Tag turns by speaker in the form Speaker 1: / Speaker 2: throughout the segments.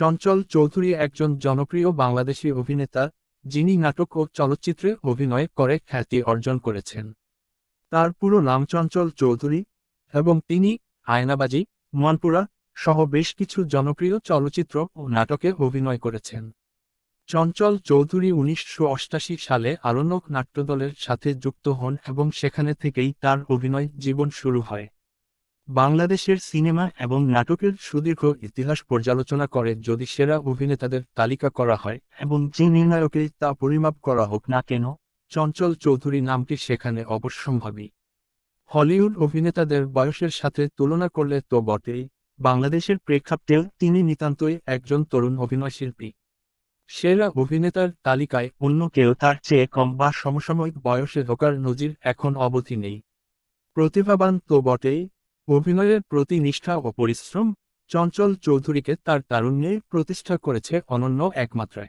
Speaker 1: চঞ্চল চৌধুরী একজন জনপ্রিয় বাংলাদেশী অভিনেতা, যিনি নাটক ও চলচ্চিত্রে অভিনয় করে খ্যাতি অর্জন করেছেন। তার পুরো নাম চঞ্চল চৌধুরী এবং তিনি আয়নাবাজি, মনপুরা সহ বেশ কিছু জনপ্রিয় চলচ্চিত্র ও নাটকে অভিনয় করেছেন। চঞ্চল চৌধুরী ১৯৮৮ সালে আরণ্যক নাট্যদলের সাথে যুক্ত হন এবং সেখানে থেকেই তার অভিনয় জীবন শুরু হয়। বাংলাদেশের সিনেমা এবং নাটকের সুদীর্ঘ ইতিহাস পর্যালোচনা করে যদি সেরা অভিনেতাদের তালিকা করা হয় এবং যে নির্ণায়কে তা পরিমাপ করা হোক না কেন, চঞ্চল চৌধুরী নামটি সেখানে অবশ্যম্ভাবী। হলিউড অভিনেতাদের বয়সের সাথে তুলনা করলে তো বটেই, বাংলাদেশের প্রেক্ষাপটেও তিনি নিতান্তই একজন তরুণ অভিনয়শিল্পী। সেরা অভিনেতার তালিকায় অন্য কেউ তার চেয়ে কম বা সমসাময়িক বয়সে ঢোকার নজির এখন অবধি নেই। প্রতিভাবান তো বটেই, অভিনয়ের প্রতি নিষ্ঠা ও পরিশ্রম চঞ্চল চৌধুরীকে তার তারুণ্যে প্রতিষ্ঠা করেছে অনন্য এক মাত্রায়।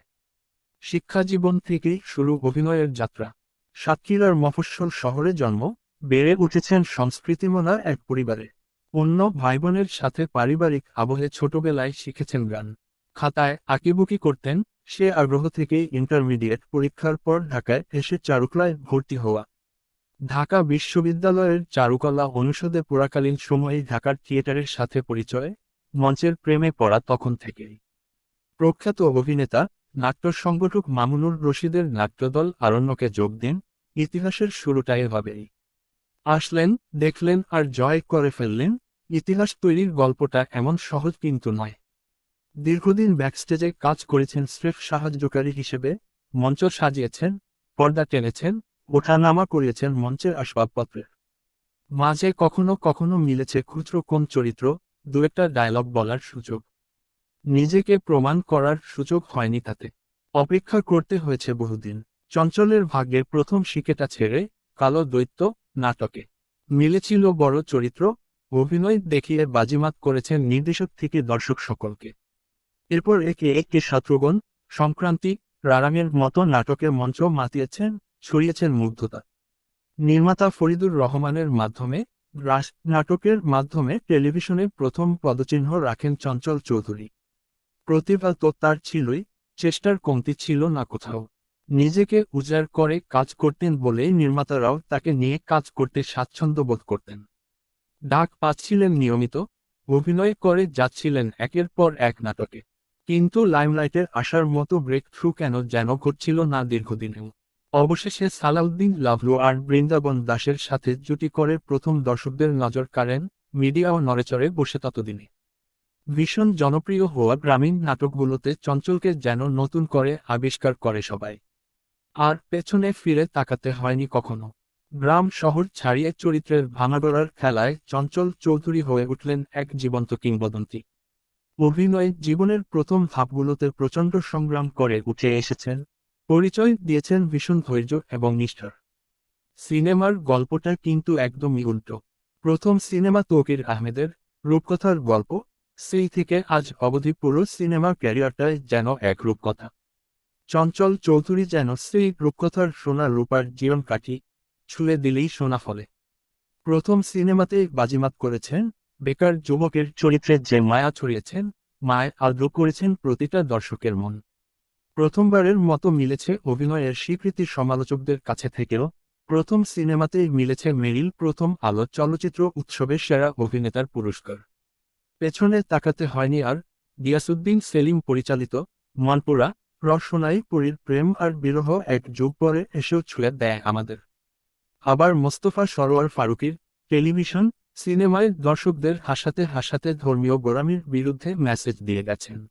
Speaker 1: শিক্ষাজীবন থেকেই শুরু অভিনয়ের যাত্রা। সাতক্ষীরার মফস্বল শহরে জন্ম, বেড়ে উঠেছেন সংস্কৃতিমনা এক পরিবারে। অন্য ভাইবোনের সাথে পারিবারিক আবহে ছোটবেলায় শিখেছেন গান। খাতায় আঁকিবুকি করতেন, সে আগ্রহ থেকেই ইন্টারমিডিয়েট পরীক্ষার পর ঢাকায় এসে চারুকলায় ভর্তি হওয়া। ঢাকা বিশ্ববিদ্যালয়ের চারুকলা অনুষদে পড়াকালীন সময়েই ঢাকার থিয়েটারের সাথে পরিচয়, মঞ্চের প্রেমে পড়া তখন থেকেই। প্রখ্যাত অভিনেতা, নাট্য সংগঠক মামুনুর রশিদের নাট্যদল আরণ্যকে যোগ দেন, ইতিহাসের শুরুটা এভাবেই। আসলেন, দেখলেন আর জয় করে ফেললেন। ইতিহাস তৈরির গল্পটা এমন সহজ কিন্তু নয়। দীর্ঘদিন ব্যাকস্টেজে কাজ করেছেন স্রেফ সাহায্যকারী হিসেবে, মঞ্চ সাজিয়েছেন, পর্দা টেনেছেন, ওঠানামা করিয়েছেন মঞ্চের আসবাবপত্রের। মাঝে কখনো কখনো মিলেছে খুচরো কোন চরিত্র, দু একটা ডায়লগ বলার সুযোগ। নিজেকে প্রমাণ করার সুযোগ হয়নি তাতে। অপেক্ষা করতে হয়েছে বহুদিন। চঞ্চলের ভাগ্যে প্রথম শিকেটা ছেড়ে কালো দৈত্য নাটকে মিলেছিল বড় চরিত্র, অভিনয় দেখিয়ে বাজিমাত করেছেন নির্দেশক থেকে দর্শক সকলকে। এরপর একে একে শত্রুঘ্ন, সংক্রান্তি, রারাঙের মতো নাটকে মঞ্চ মাতিয়েছেন, ছড়িয়েছেন মুগ্ধতা। নির্মাতা ফরিদুর রহমানের মাধ্যমে, রাস নাটকের মাধ্যমে টেলিভিশনে প্রথম পদচিহ্ন রাখেন চঞ্চল চৌধুরী। প্রতিভা তো তার ছিলই, চেষ্টার কমতি ছিল না কোথাও। নিজেকে উজাড় করে কাজ করতেন বলেই নির্মাতারাও তাকে নিয়ে কাজ করতে স্বাচ্ছন্দ্য বোধ করতেন। ডাক পাচ্ছিলেন নিয়মিত, অভিনয় করে যাচ্ছিলেন একের পর এক নাটকে। কিন্তু লাইমলাইটের আসার মতো ব্রেক থ্রু কেন যেন ঘটছিল না দীর্ঘদিনেও। অবশেষে সালাউদ্দিন লাভলু আর বৃন্দাবন দাসের সাথে জুটি করে প্রথম দর্শকদের নজর কাড়েন, মিডিয়াও নড়েচড়ে বসে ততদিনে। ভীষণ জনপ্রিয় হওয়া গ্রামীণ নাটকগুলোতে চঞ্চলকে যেন নতুন করে আবিষ্কার করে সবাই। আর পেছনে ফিরে তাকাতে হয়নি কখনো। গ্রাম শহর ছাড়িয়ে চরিত্রের ভাঙাগড়ার খেলায় চঞ্চল চৌধুরী হয়ে উঠলেন এক জীবন্ত কিংবদন্তি। অভিনয়ে জীবনের প্রথম ধাপগুলোতে প্রচণ্ড সংগ্রাম করে উঠে এসেছেন, পরিচয় দিয়েছেন ভীষণ ধৈর্য এবং নিষ্ঠার। সিনেমার গল্পটা কিন্তু একদমই উল্টো। প্রথম সিনেমা তৌকির আহমেদের রূপকথার গল্প, সেই থেকে আজ অবধি পুরো সিনেমা ক্যারিয়ারটায় যেন এক রূপকথা। চঞ্চল চৌধুরী যেন সেই রূপকথার সোনা রূপার জীবন কাঠি, ছুঁয়ে দিলেই সোনা ফলে। প্রথম সিনেমাতেই বাজিমাত করেছেন, বেকার যুবকের চরিত্রে যে মায়া ছড়িয়েছেন, মায় আদ্র করেছেন প্রতিটা দর্শকের মন। প্রথমবারের মতো মিলেছে অভিনয়ের স্বীকৃতি সমালোচকদের কাছে থেকেও। প্রথম সিনেমাতেই মিলেছে মেরিল প্রথম আলো চলচ্চিত্র উৎসবের সেরা অভিনেতার পুরস্কার। পেছনে তাকাতে হয়নি আর। গিয়াসউদ্দিন সেলিম পরিচালিত মনপুরা, রসনাই পুরীর প্রেম আর বিরহ এক যুগ পরে এসেও ছুঁয়ে দেয় আমাদের। আবার মোস্তফা সরোয়ার ফারুকীর টেলিভিশন, সিনেমায় দর্শকদের হাসাতে হাসাতে ধর্মীয় গোঁড়ামির বিরুদ্ধে মেসেজ দিয়ে গেছেন।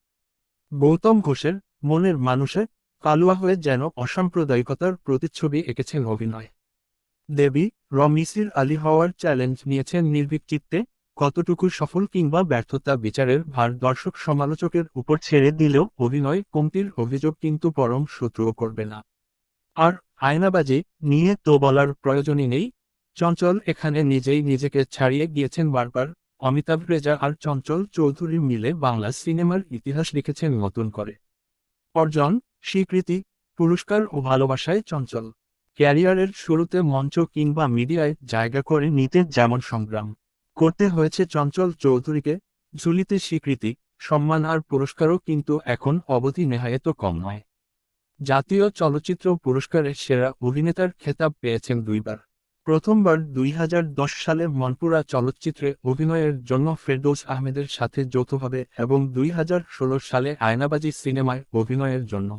Speaker 1: গৌতম ঘোষের মনের মানুষে কালুয়া হয়ে যেন অসাম্প্রদায়িকতার প্রতিচ্ছবি এঁকেছেন অভিনয়। দেবী র মিসির আলী হওয়ার চ্যালেঞ্জ নিয়েছেন নির্ভীক চিত্তে, কতটুকু সফল কিংবা ব্যর্থতা বিচারের ভার দর্শক সমালোচকের উপর ছেড়ে দিলেও অভিনয় কমতির অভিযোগ কিন্তু পরম শত্রুও করবে না। আর আয়নাবাজি নিয়ে তো বলার প্রয়োজনই নেই, চঞ্চল এখানে নিজেই নিজেকে ছাড়িয়ে গিয়েছেন বারবার। অমিতাভ রেজা আর চঞ্চল চৌধুরী মিলে বাংলা সিনেমার ইতিহাস লিখেছেন নতুন করে। অর্জন, স্বীকৃতি, পুরস্কার ও ভালোবাসায় চঞ্চল ক্যারিয়ারের শুরুতে মঞ্চ কিংবা মিডিয়ায় জায়গা করে নিতে যেমন সংগ্রাম করতে হয়েছে চঞ্চল চৌধুরীকে, ঝুলিতে স্বীকৃতি, সম্মান আর পুরস্কারও কিন্তু এখন অবধি নেহায়েত কম নয়। জাতীয় চলচ্চিত্র পুরস্কারে সেরা অভিনেতার খেতাব পেয়েছেন দুইবার। প্রথমবার 2010 সালে মনপুরা চলচ্চিত্রে অভিনয়ের জন্য ফেরদৌস আহমেদের সাথে যৌথভাবে এবং 2016 সালে আয়নাবাজি সিনেমায় অভিনয়ের জন্য।